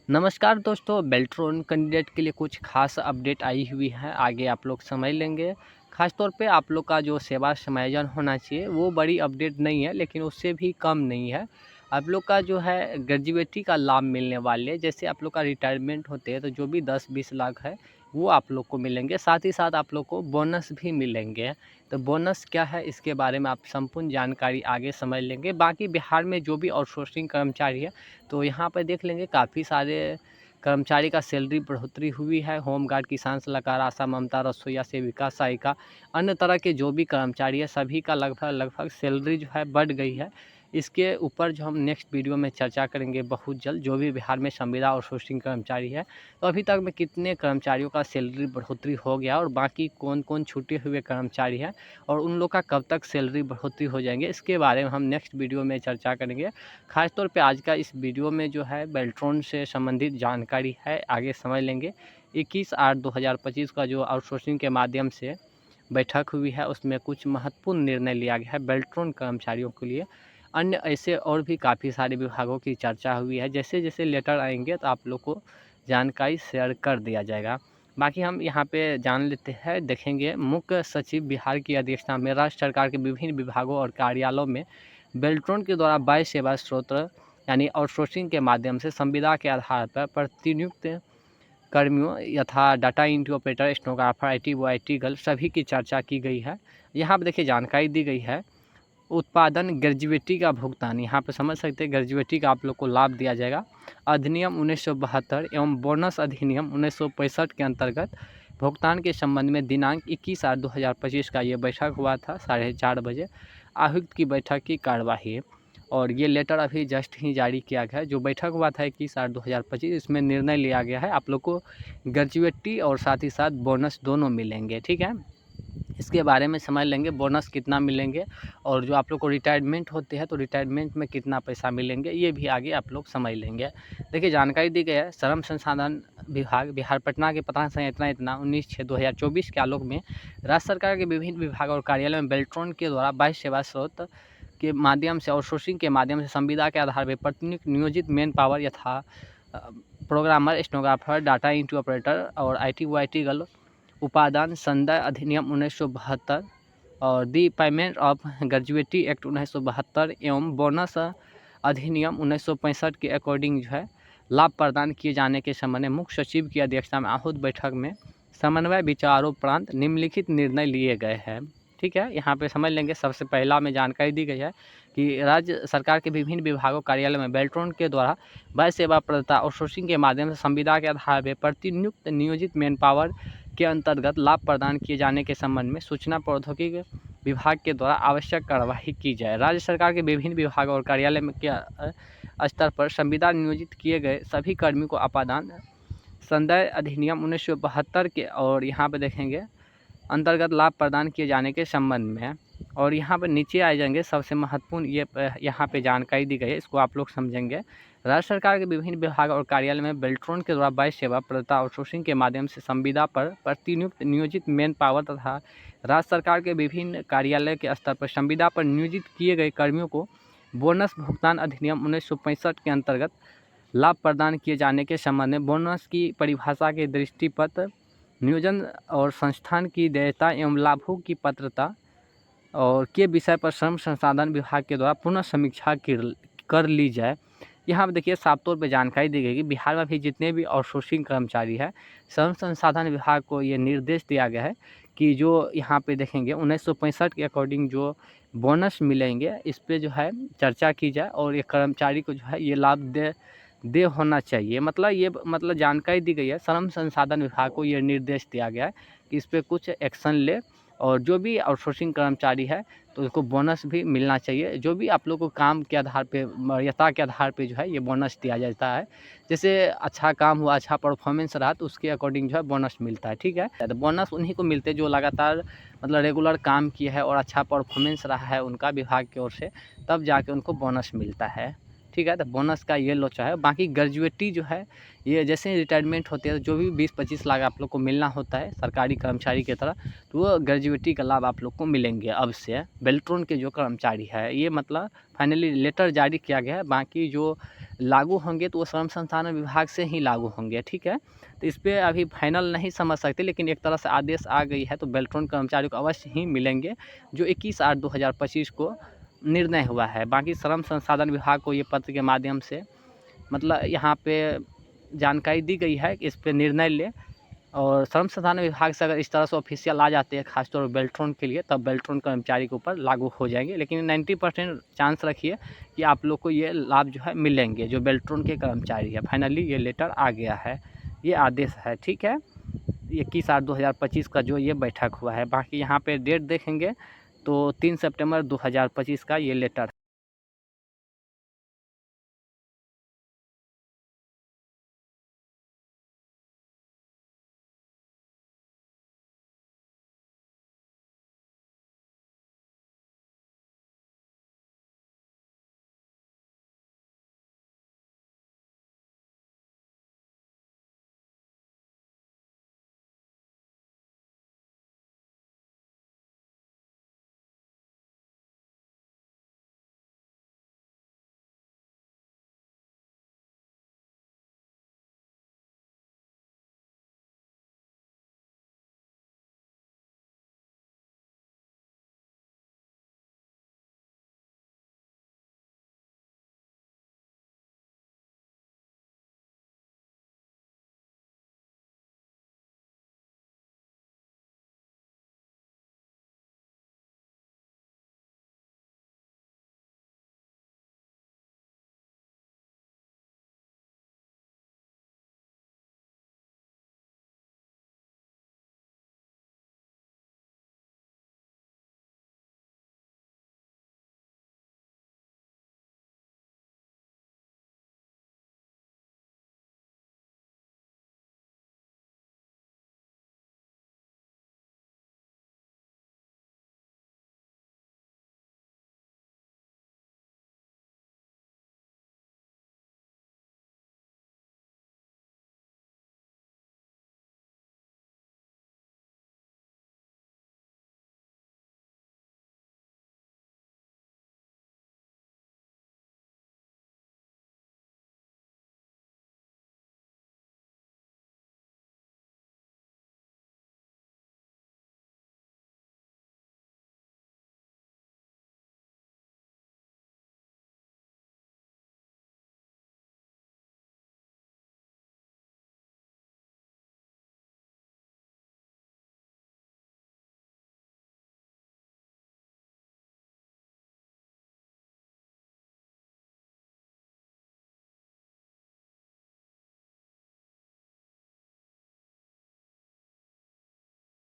नमस्कार दोस्तों, बेल्ट्रॉन कैंडिडेट के लिए कुछ खास अपडेट आई हुई है, आगे आप लोग समझ लेंगे। खास तौर पे आप लोग का जो सेवा समायोजन होना चाहिए वो बड़ी अपडेट नहीं है, लेकिन उससे भी कम नहीं है। आप लोग का जो है ग्रेजुएटी का लाभ मिलने वाले, जैसे आप लोग का रिटायरमेंट होते हैं तो जो भी 10-20 लाख है वो आप लोग को मिलेंगे। साथ ही साथ आप लोग को बोनस भी मिलेंगे। तो बोनस क्या है इसके बारे में आप संपूर्ण जानकारी आगे समझ लेंगे। बाकी बिहार में जो भी आउटसोर्सिंग कर्मचारी है तो यहाँ पर देख लेंगे काफ़ी सारे कर्मचारी का सैलरी बढ़ोतरी हुई है। होमगार्ड, किसान सलाहकार, आशा, ममता, रसोईया, सेविका, सहायिका, अन्य तरह के जो भी कर्मचारी है सभी का लगभग सैलरी जो है बढ़ गई है। इसके ऊपर जो हम नेक्स्ट वीडियो में चर्चा करेंगे बहुत जल्द, जो भी बिहार में संविदा और सोर्सिंग कर्मचारी है तो अभी तक में कितने कर्मचारियों का सैलरी बढ़ोतरी हो गया और बाकी कौन कौन छूटे हुए कर्मचारी हैं और उन लोग का कब तक सैलरी बढ़ोतरी हो जाएंगे, इसके बारे में हम नेक्स्ट वीडियो में चर्चा करेंगे। खास तौर पे आज का इस वीडियो में जो है बेल्ट्रॉन से संबंधित जानकारी है, आगे समझ लेंगे। 21/8/2025 का जो आउटसोर्सिंग के माध्यम से बैठक हुई है उसमें कुछ महत्वपूर्ण निर्णय लिया गया है बेल्ट्रॉन कर्मचारियों के लिए। अन्य ऐसे और भी काफ़ी सारे विभागों की चर्चा हुई है। जैसे जैसे लेटर आएंगे तो आप लोग को जानकारी शेयर कर दिया जाएगा। बाकी हम यहाँ पे जान लेते हैं, देखेंगे। मुख्य सचिव बिहार की अध्यक्षता में राज्य सरकार के विभिन्न विभागों और कार्यालयों में बेल्ट्रॉन के द्वारा 22 सेवा स्रोत यानी आउटसोर्सिंग के माध्यम से संविदा के आधार पर प्रतिनियुक्त कर्मियों यथा data entry operator, stenographer, IT boy, IT girl सभी की चर्चा की गई है। यहाँ पर देखिए जानकारी दी गई है। उत्पादन ग्रेजुएटी का भुगतान, यहाँ पे समझ सकते हैं ग्रेजुएटी का आप लोग को लाभ दिया जाएगा। अधिनियम 1972 एवं बोनस अधिनियम 1965 के अंतर्गत भुगतान के संबंध में दिनांक 21/8/2025 का ये बैठक हुआ था 4:30 बजे। आयुक्त की बैठक की कार्यवाही और ये लेटर अभी जस्ट ही जारी किया गया है। जो बैठक हुआ था 21/8/2025, इसमें निर्णय लिया गया है आप लोग को ग्रेजुएटी और साथ ही साथ बोनस दोनों मिलेंगे। ठीक है, इसके बारे में समझ लेंगे। बोनस कितना मिलेंगे और जो आप लोग को रिटायरमेंट होते हैं तो रिटायरमेंट में कितना पैसा मिलेंगे ये भी आगे आप लोग समझ लेंगे। देखिए जानकारी दी गई है। श्रम संसाधन विभाग बिहार पटना के पता है इतना 19/6/2024 के आलोक में राज्य सरकार के विभिन्न विभाग और कार्यालय में बेल्ट्रॉन के द्वारा 22 सेवा स्रोत के माध्यम से आउटसोर्सिंग के माध्यम से संविदा के आधार पर प्रतिनियुक्त नियोजित मैन पावर यथा programmer, stenographer, data entry operator और IT व IT गर्ल उपादान संदय अधिनियम 1972 और दी पेमेंट ऑफ ग्रेजुएटी एक्ट 1972 एवं बोनस अधिनियम 1965 के अकॉर्डिंग जो है लाभ प्रदान किए जाने के संबंध में मुख्य सचिव की अध्यक्षता में आहूत बैठक में समन्वय विचारोपरांत निम्नलिखित निर्णय लिए गए हैं। ठीक है, यहाँ पे समझ लेंगे। सबसे पहला में जानकारी दी गई है कि राज्य सरकार के विभिन्न विभागों कार्यालय में बेल्ट्रॉन के द्वारा वय सेवा प्रदाता आउटसोर्सिंग के माध्यम से संविदा के आधार पर प्रतिनियुक्त नियोजित मैन पावर के अंतर्गत लाभ प्रदान किए जाने के संबंध में सूचना प्रौद्योगिकी विभाग के द्वारा आवश्यक कार्यवाही की जाए। राज्य सरकार के विभिन्न विभागों और कार्यालय में के स्तर पर संविदा नियोजित किए गए सभी कर्मियों को अपादान संदय अधिनियम 1972 के और यहाँ पे देखेंगे अंतर्गत लाभ प्रदान किए जाने के संबंध में। और यहाँ पर नीचे आ जाएंगे सबसे महत्वपूर्ण ये यहाँ पे जानकारी दी गई है, इसको आप लोग समझेंगे। राज्य सरकार के विभिन्न विभाग और कार्यालय में बेल्ट्रॉन के द्वारा 22 सेवा प्रदाता आउटसोर्सिंग के माध्यम से संविदा पर प्रतिनियुक्त नियोजित मैन पावर तथा राज्य सरकार के विभिन्न कार्यालय के स्तर पर संविदा पर नियोजित किए गए कर्मियों को बोनस भुगतान अधिनियम 1965 के अंतर्गत लाभ प्रदान किए जाने के संबंध में बोनस की परिभाषा के दृष्टिपत्र, नियोजन और संस्थान की देयता एवं लाभों की पात्रता और के विषय पर श्रम संसाधन विभाग के द्वारा पुनः समीक्षा कर ली जाए। यहाँ पर देखिए साफ तौर पर जानकारी दी गई कि बिहार में भी जितने भी आउटसोर्सिंग कर्मचारी है श्रम संसाधन विभाग को ये निर्देश दिया गया है कि जो यहाँ पे देखेंगे 1965 के अकॉर्डिंग जो बोनस मिलेंगे इस पे जो है चर्चा की जाए और ये कर्मचारी को जो है ये लाभ दे होना चाहिए। मतलब जानकारी दी गई है। श्रम संसाधन विभाग को ये निर्देश दिया गया है कि इस पर कुछ एक्शन ले और जो भी आउटसोर्सिंग कर्मचारी है तो उसको बोनस भी मिलना चाहिए। जो भी आप लोग को काम के आधार पे, वरीयता के आधार पे जो है ये बोनस दिया जाता है। जैसे अच्छा काम हुआ, अच्छा परफॉर्मेंस रहा तो उसके अकॉर्डिंग जो है बोनस मिलता है। ठीक है, तो बोनस उन्हीं को मिलते हैं जो लगातार मतलब रेगुलर काम किया है और अच्छा परफॉर्मेंस रहा है उनका विभाग की ओर से, तब जाके उनको बोनस मिलता है। ठीक है। तो बोनस का ये लोचा है। बाकी ग्रेजुएटी जो है ये जैसे रिटायरमेंट होते हैं जो भी 20-25 लाख आप लोग को मिलना होता है सरकारी कर्मचारी की तरह, तो वो ग्रेजुएटी का लाभ आप लोग को मिलेंगे अब से। बेल्ट्रॉन के जो कर्मचारी है ये मतलब फाइनली लेटर जारी किया गया है। बाकी जो लागू होंगे तो वो श्रम संसाधन विभाग से ही लागू होंगे, ठीक है। तो इस पर अभी फाइनल नहीं समझ सकते, लेकिन एक तरह से आदेश आ गई है तो बेल्ट्रॉन कर्मचारियों को अवश्य ही मिलेंगे, जो 21/8/2025 को निर्णय हुआ है। बाकी श्रम संसाधन विभाग को ये पत्र के माध्यम से मतलब यहाँ पे जानकारी दी गई है कि इस पे निर्णय ले, और श्रम संसाधन विभाग से अगर इस तरह से ऑफिशियल आ जाते हैं खासतौर पर बेल्ट्रॉन के लिए, तब बेल्ट्रॉन कर्मचारी के ऊपर लागू हो जाएंगे। लेकिन 90% चांस रखिए कि आप लोग को ये लाभ जो है मिलेंगे जो बेल्ट्रॉन के कर्मचारी है। फाइनली ये लेटर आ गया है, ये आदेश है, ठीक है। 21/8/2025 का जो ये बैठक हुआ है। बाकी यहाँ पे डेट देखेंगे तो 3 सितंबर 2025 का ये लेटर